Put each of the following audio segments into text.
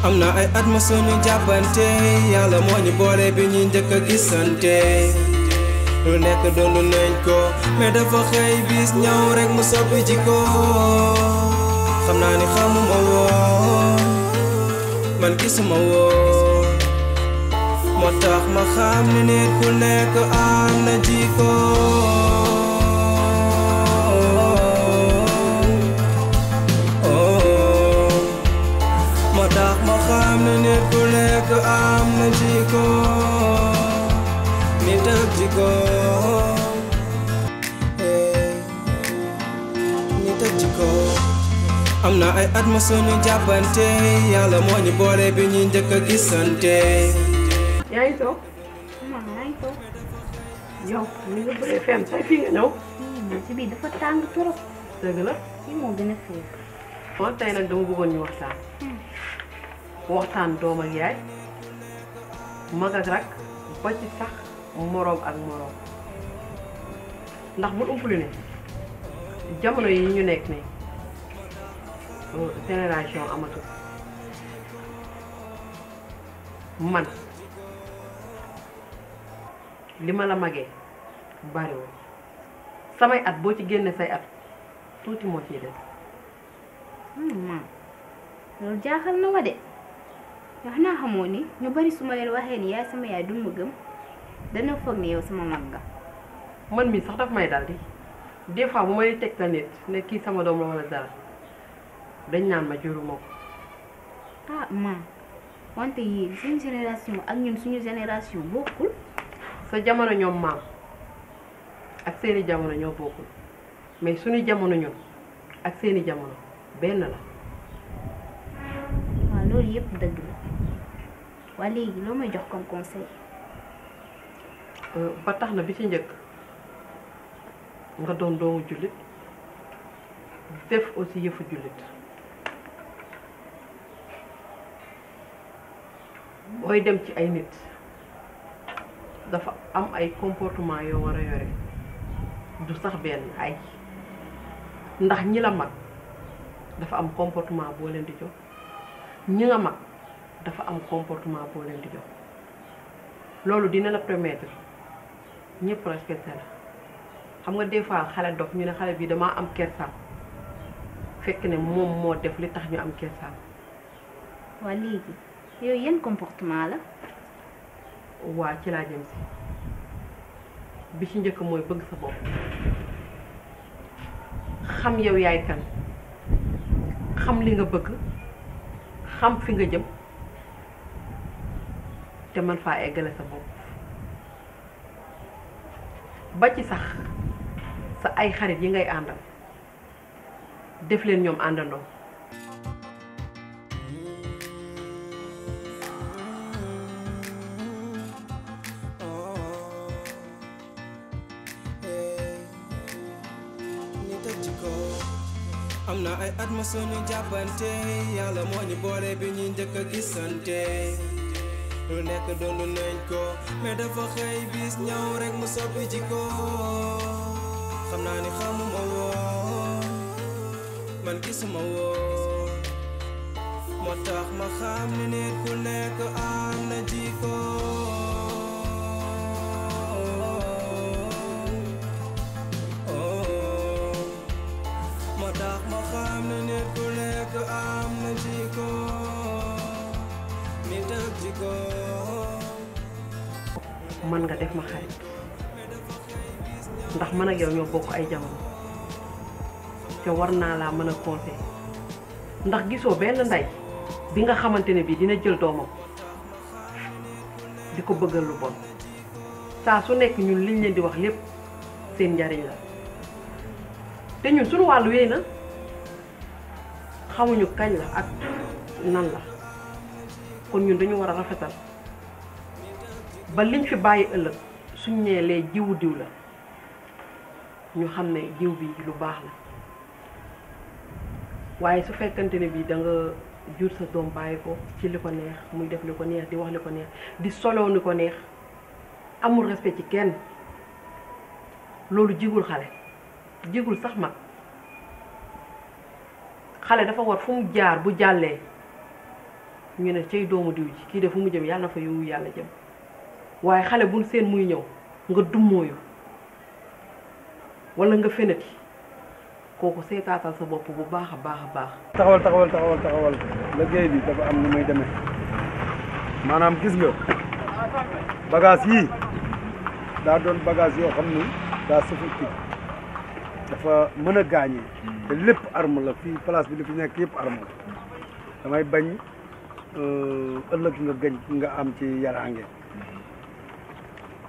am na ay at ma suñu jàppante yàlla moo ñu boole bi ñu njëkk a gisante lu nekk doonu nañ ko mais dafa xëy bis ñëw rek mu soppi jikko xam naa ni xamuma woon man gisuma woon moo tax ma xam ni nit ku nekk am na jikko xam ne nit ku nekk am na jikko nit ak jikko nit ak jikko am na ay at ma suñu jàppante yàlla moo ñu boole bi ñu njëkk a gisante. yaa ngi toog. maa ngi toog. yow li nga bëree fenn say fii nga ñëw. ci biir dafa tàng trop. dëgg la. fii moo gën a féex. kon tey nag dama bëggoon ñu waxtaan. waxtaan doom ak yaay mag ak rak ba ci sax moroom ak moroom ndax bu umpuli ne jamono yi ñu nekk ne génération amatul man li ma la magee bariwul samay at boo ci génne say at tuuti moo ciy des. maam loolu jaaxal na ma de. wax naa xamoo ni ñu bari su ma leen waxee ni yaay sama yaay duñ ma gëm dana foog ne yow sama mag nga. man mii sax daf may dal di des fois bu may teg la nit ne kii sama doom la wala dara dañ naan ma juruma ko. ah maam wante yéen suñu génération ak ñun suñu génération bokkul. sa jamono ñoom maam ak seeni jamono ñoo bokkul mais suñu jamono ñun ak seeni jamono benn la. waaw loolu yëpp dëgg la. waa léegi loo may jox comme conseil. ba tax na bi ci njëkk nga doon doomu jullit def aussi yëfu jullit booy dem ci ay nit dafa am ay comportement yoo war a yore du sax benn ay ndax ñi la mag dafa am comportement boo leen di jox ñi nga mag dafa am comportement boo leen di jox loolu dina la permettre ñëpp respecté la xam nga des fois xale dof ñu ne xale bi damaa am kersaam fekk ne moom moo def li tax ñu am kersaam. waa léegi yooyu yan comportement la. waa ci laa jëm si bi ci njëkk mooy bëgg sa bopp xam yow yaay kan xam li nga bëgg xam fi nga jëm te man faa eggale sa bopp ba ci sax sa ay xarit yi ngay àndal def leen ñoom àndandoo. am na ay at ma suñu jàppante yàlla moo ñu boole bi ñu njëkk a gisante lu nekk doonu nañ ko mais dafa xëy bis ñëw rek mu soppi jikko xam naa ni xamuma woon man gisuma woon moo tax ma xam ni nit ku nekk am na jikko moo tax ma xam ni nit ku nekk am na jikko nit ak jikko man nga def ma xarit ndax man ak yow ñoo bokk ay jamono te war naa laa mën a conseil ndax gisoo benn ndey bi nga xamante ne bii dina jël doomam di ko bëggal lu bon saa su nekk ñun liñ leen di wax lépp seen njariñ la te ñun suñu wàllu wéy na xamuñu kañ la ak nan la kon ñun dañu war a rafetal ba liñ fi bàyyi ëllëg suñ nee lee jiwu diw la ñu xam ne jiw bi lu baax la waaye su fekkante ne bii da nga jur sa doom bàyyi ko ci li ko neex muy def li ko neex di wax li ko neex di soloo ni ko neex amul respect ci kenn loolu jigul xale jigul sax mag xale dafa war fu mu jaar bu jàllee ñu ne cay doomu diw ji kii de fu mu jëm yàlla na fa yowu yàlla jëm waaye xale buñ seen muy ñëw nga dummóoyu wala nga fenati kooku seetaatal sa bopp bu baax a baax a baax. taxawal liggéey bi dafa am nu muy demee maanaam gis nga bagage yii daa doon bagage yoo xam ni daa sophistiqué dafa mën a gaañee te lépp arme la fii place bi li fi nekk yëpp arme la damay bañ ëllëg nga am ci yaraange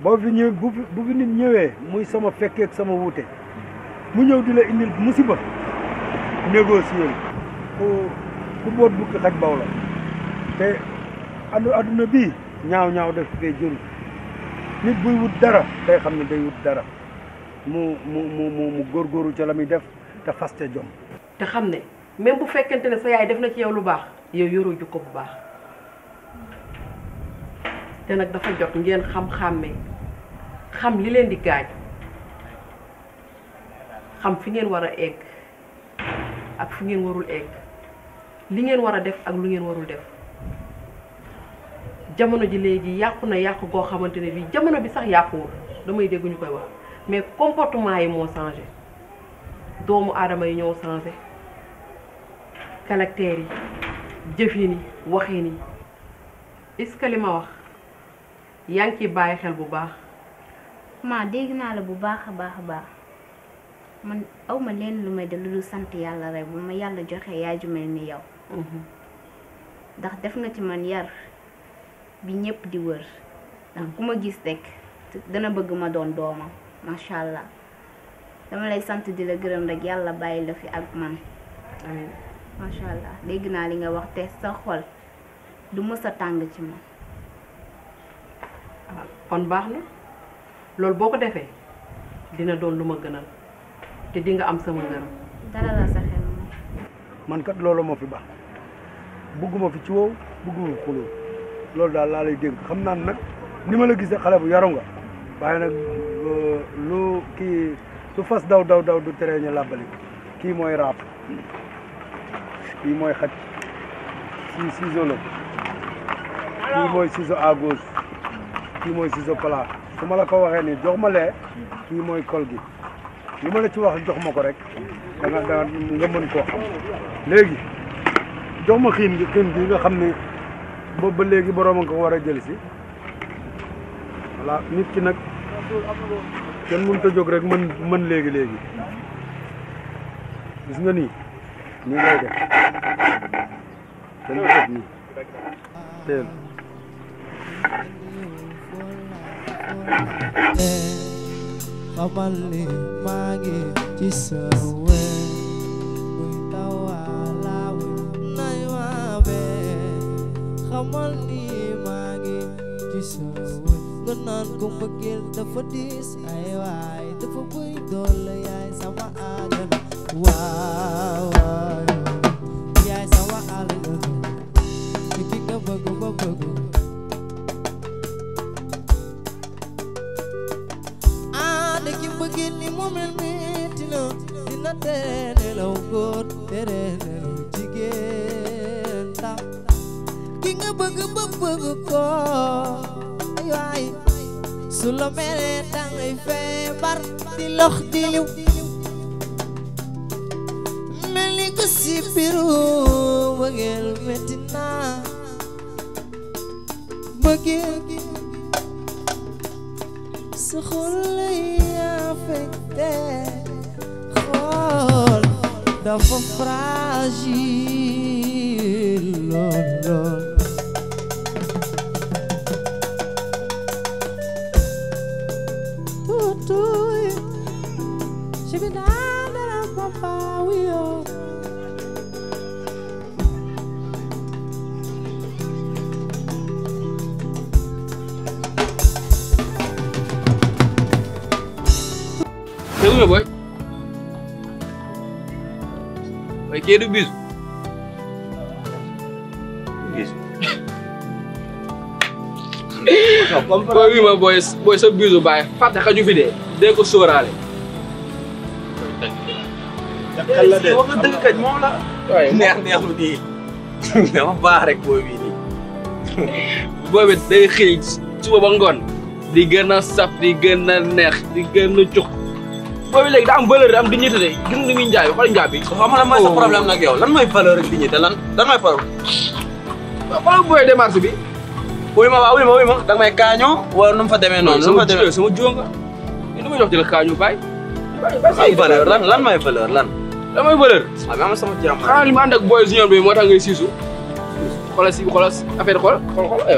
boo fi ñëw bu fi nit ñëwee muy sama fekkeek sama wuute mu ñëw di la indil musiba négocier ku boot bukki xaj baw la te adduna bii ñaaw def fee jëru nit buy wut dara day xam ne day wut dara mu góorgóoru ca la muy def te faste jom te xam ne même bu fekkente ne sa yaay def na ci yow lu baax yow yoroo jukko bu baax te nag dafa jot ngeen xam-xàmmee xam li leen di gaañ xam fi ngeen war a egg ak fi ngeen warul egg li ngeen war a def ak lu ngeen warul def jamono ji léegi yàqu na yàqu goo xamante ne bii jamono bi sax yàquwul damay dégg ñu koy wax mais comportement yi moo changé doomu aadama yi ñoo changé caractère yi jëfin yi waxin yi est-ce que li ma wax yaa ngi ciy bàyyi xel bu baax. ma dégg naa la bu baax a baax man aw ma leen lu may def lu dul sant yàlla rek bu ma yàlla joxee yaay ju mel ni yow. ndax def nga ci man yar bi ñëpp di wër ndax ku ma gis rek dana bëgg ma doon doomam macha allah dama lay sant di la gërëm rek yàlla bàyyi la fi ak man. amiin macha allah dégg naa li nga wax te sa xol du mës a tàng ci man. kon baax na loolu boo ko defee dina doon lu ma gënal te di nga am sama ngërëm. dara la sa xel moom. man kat loolu moo fi baax bugguma fi ci wow bugguma fi xuloo loolu daal laa lay dénk xam naa nag ni ma la gisee xale bu yaru nga waaye nag lu kii su fas daw du tere ñu làbbali kii mooy raap kii mooy xaj kii ciseau la kii mooy ciseau à gauche kii mooy ciseau plat su ma la ko waxee ni jox ma lee kii mooy kol gi li ma la ci wax jox ma ko rek da nga mën koo xam léegi jox ma xiin gi nga xam ne boobu ba léegi boroom a ko war a jël si voilà nit ki nag kenn mënut a jóg rek mën léegi gis nga nii ngay def kenn du def nii teel xamal ni maa ngi ci sa wet buy tawalaaw nay waa bee xamal ni maa ngi ci sa wet nga naan ko mbëggeel dafa diis ay waay dafa buy doole yaay sama àdduna waaw yaay sama àdduna ki nga bëgg ba bëgg bëggeel ni moom leen metti na dina tere nelaw góor tere nelaw jigéen ndax ki nga bëgg ba bëgg ko ay waay su la meree dangay feebar di lox di liw mel ni ko si biiru bëggeel metti na bëggeel sa xol lay affecté xool dafa fragile lool tuutuy ci bi dara papa wiyo nga boy waaye kii du bisu boy wi ma boy sa bisu baay fàtte xaju fi de dee ko sóoraale xel la de wax nga dëgg kañ moom la waaye neex lu nii dama baax rek booy bii nii booy bi day xëy suba ba ngoon di gën a saf di gën a neex di gën a cux booy bi léegi daa am valeur am dignité de gis nga ni muy njaay xool njaay bi xam nga lan mooy sa problème nag yow lan mooy valeur ak dignité lan mooy problème xoolal booy démarche bi wuy ma da nga may kaañoo wala nu mu fa demee noonu nu mu fa demee sama jiw nga lu may jox di la kaañu bàyyi valeur lan mooy valeur lan mooy valeur waaw ama sama jàmm xanaa li ma ànd ak booy junior bi moo tax ngay siisu xoolal affaire xool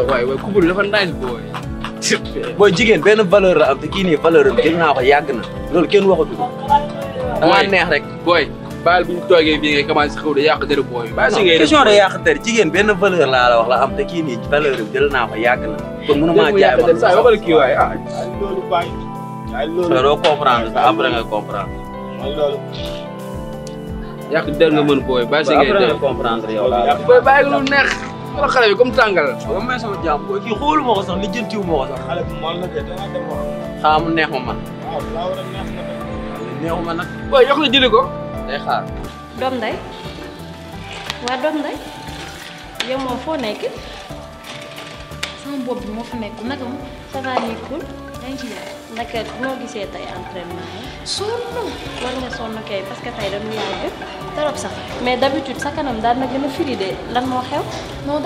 waay couple bi dafa nice booy booy jigéen benn valeur la am te kii nii valeur am gën naa ko yàgg na loolu kenn waxatu ko da ngaa neex rek booy baal bu ñu toogee bii ngay commencé xew de yàq dara booy baal si ngay question de yàq der jigéen benn valeur laa la wax la am te kii nii valeur am jël naa ko yàgg na kon mënu maa jaay ma saa waxal kii waay ah loolu bàyyi loolu doo comprendre sax après nga comprendre yàq der nga mën booy baal si ngay après nga comprendre yow laa booy bàyyi lu neex wala xale bi comme tàngal ba may sama jàmm booy kii xoolu ma ko sax lijjantiwu ma ko sax xale bu mal la de dana dem wax xaa mu neex ma man waaw laa war a neexu ma nag booy jox la jëli ko day xaar doom nday waa doom nday yow moom foo nekk sama bopp bi moo fa nekk naka mu ça va nii cool yaa ngi ci yaay naka noo gisee tey entraînement yi sonn war nga sonn kay parce que tey dañu yàgg trop sax mais d'habitude sa kanam daal na gën a firi de lan moo xew non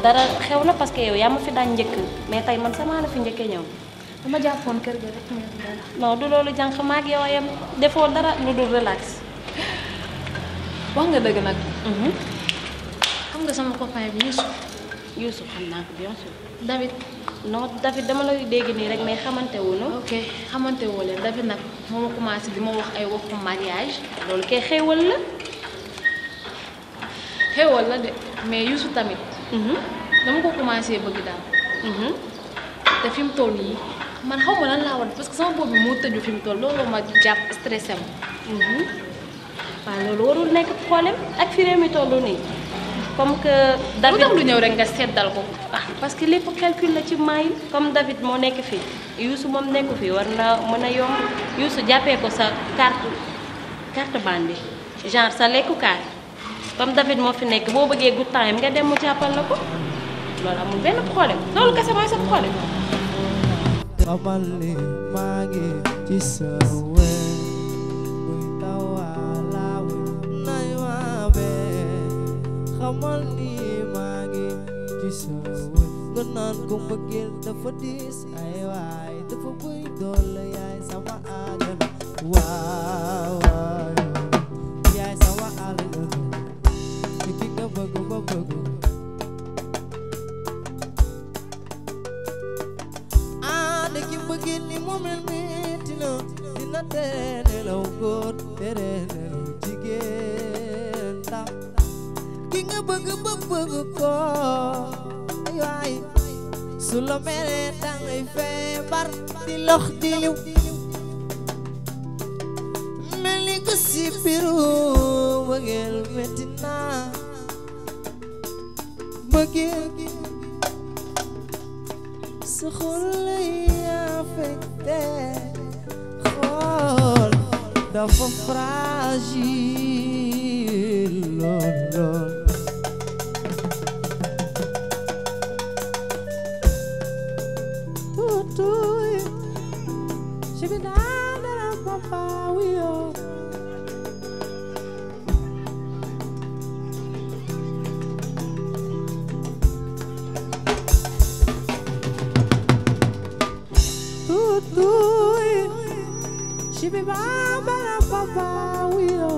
dara xew na parce que yow yaa ma fi daan njëkk mais tey man sama la fi njëkkee ñëw dama jàppoon kër ga rek mais dara non du loolu jànq maag yow yam defoo dara lu dul relax wax nga dëgg nag. xam nga sama copain bi Youssou xam naa ko bien sûr. David. non David dama lay dégg nii rek mais xamante wuñu. ok xamante woo leen David nag moo ma commencé di ma wax ay waxu mariage. loolu kay xéewal la. xéewal la de mais Youssou tamit. dama ko commencé bëgg daal. te fi mu toll nii man xaw ma lan laa war parce que sama bopp bi moo tëju fi mu toll looloo ma jàpp stressé ma. waaw loolu warul nekk problème ak fi réew mi toll nii comme que David lu ñëw rek nga seddal ko. parce que lépp calcul la ci maay comme David moo nekk fii Youssou moom nekku fii war na mën a yomb Youssou jàppee ko sa carte bande bi genre sa lekkukaay comme David moo fi nekk boo bëggee good time nga dem mu jàppal la ko loolu amul benn problème loolu kese mooy sa problème. xamal ni maa ngi ci sa wet buy tawalaawe nay waa bee xamal ni maa ngi ci sa wet nga naan ko mbëggeel dafa diis ay waay dafa bëy doole yaay sama àjjana waaw waaw yaay sama àjjana ki nga bëgg ba bëgg ki bëggeel ni mu mel metti na dina tere nelaw góor tere nelaw jigéen ndax ki nga bëgg ba bëgg ko ay waay su la meree dangay feebar di lox di liw mel ni ko si biiru bëggeel metti na bëggeel sa xol lay affecté xool dafa fragile lool lool tuutuy ci bi dara papa wiyo Shibi baba la papa wiyo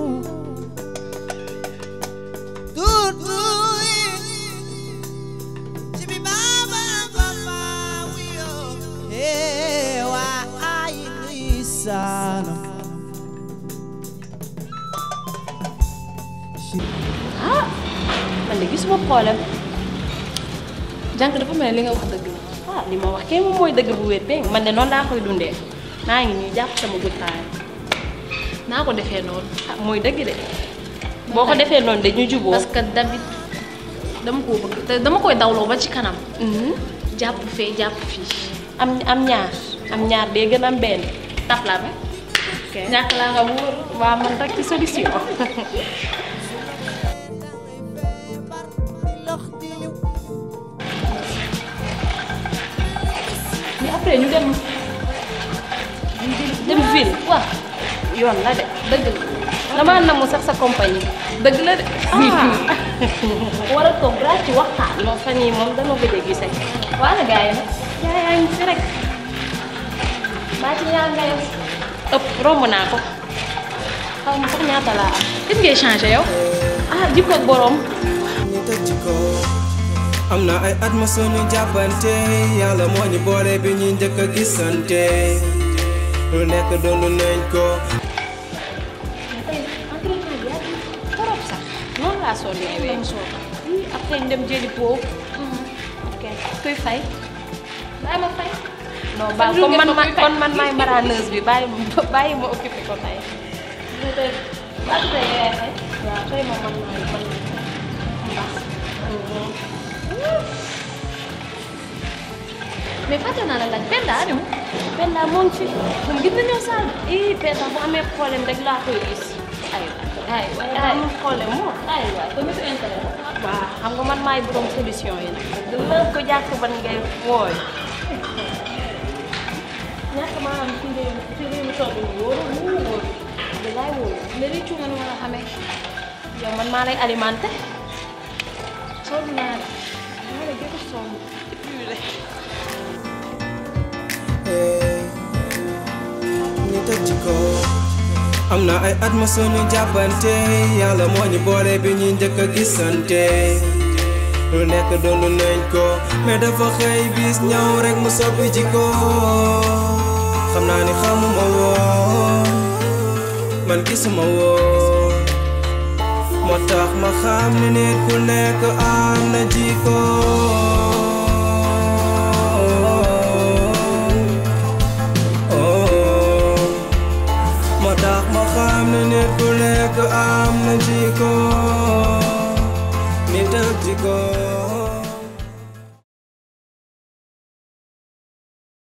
Tutuy Shibi baba la papa wiyo Ewa ayi sana man de gisuma problème. jànk dafa mel ni li nga wax dëgg la. li ma wax kay moom mooy dëgg bu wér péng man de noonu laa koy dundee maa ngi nii jàpp sama good time. naa ko defee noonu. ah mooy dëgg de boo ko defee noonu de ñu juboo parce que David dama koo bëgg te dama koy dawloo ba ci kanam. jàpp fee jàpp fii. am ñaar day gën am benn taf laa ba. ok ñàkk laa nga wóor waa man rek ci solution. mais après ñu dem ville waaw yoon la de dëgg la damaa namu sax sa compagnie dëgg la de war a toog daal ci waxtaan loo fan yii moom dama gëj a gise wala gars yi nag yaa ngi si rek maa ci ñaar ngay ëpp romb naa ko xaw ma sax ñaata laa am gis ngay changé yow. jikko ak borom ñu teg ci ko am na ay at ma sunu jàppante yàlla moo ñu boole bi ñuy njëkk a gisante lu nekk doon nañ ko. torop sax noonu laa soo neewee après ñu dem jëli po ok kuy fay bàyyi ma fay non ba comme man maay maraaneuse bi bàyyi ma occupé ko tey waaw tey ma man mais fàtte naa la laaj Penda animu. Penda moo ngi fi moom gis nañoo saal Penda bu amee problème rek laa koy gis aywa amul problème moom aywa ko ñu intérêt. waaw xam nga man maay borom solution yi nag dina ko jàkk ban ngay wooy ñàkk maa am ci réew mi toog nii wóor da laay wóor mais li nga nu ma la xamee. yow man maa lay alimenté sonn naa la. maa lay gën a sonn ñu teg ci ko am na ay at ma sunu jàppante yàlla moo ñu boole bi ñuy njëkk a gisante lu nekk doon nañ ko mais dafa xëy bis ñëw rek mu soppi ji ko xam naa ni xamuma woon man gisuma woon moo tax ma xam ne nit ku nekk am na jikko moo tax ma xam ne nit ku nekk am na jikko nit ak jikko